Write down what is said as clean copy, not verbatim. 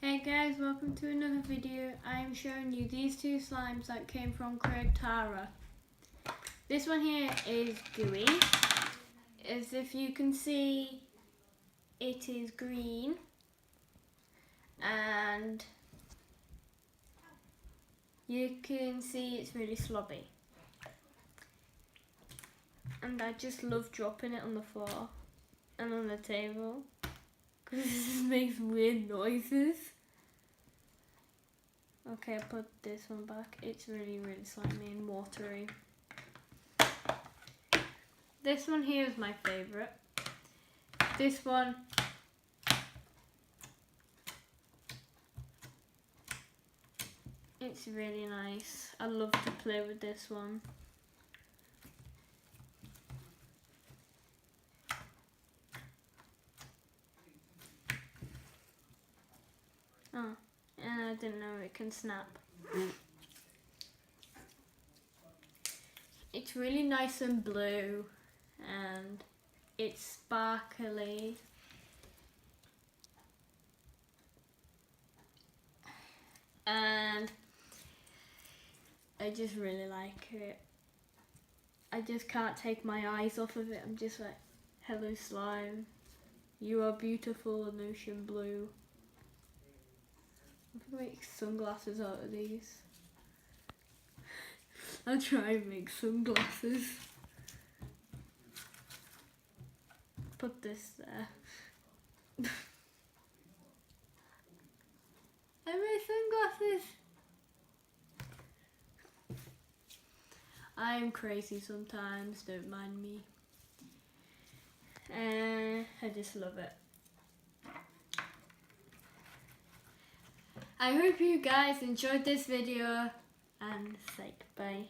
Hey guys, welcome to another video. I am showing you these two slimes that came from Craig Tara. This one here is gooey. As if you can see, it is green and you can see it's really slobby. And I just love dropping it on the floor and on the table because it makes weird noises. Okay, I put this one back. It's really slimy and watery. This one here is my favourite. This one it's really nice. I love to play with this one. Oh, and I didn't know it can snap. It's really nice and blue and it's sparkly. And I just really like it. I just can't take my eyes off of it. I'm just like, hello slime. You are beautiful and ocean blue. I can make sunglasses out of these. I'll try and make sunglasses. Put this there. I made sunglasses. I'm crazy sometimes, don't mind me. I just love it. I hope you guys enjoyed this video and say bye.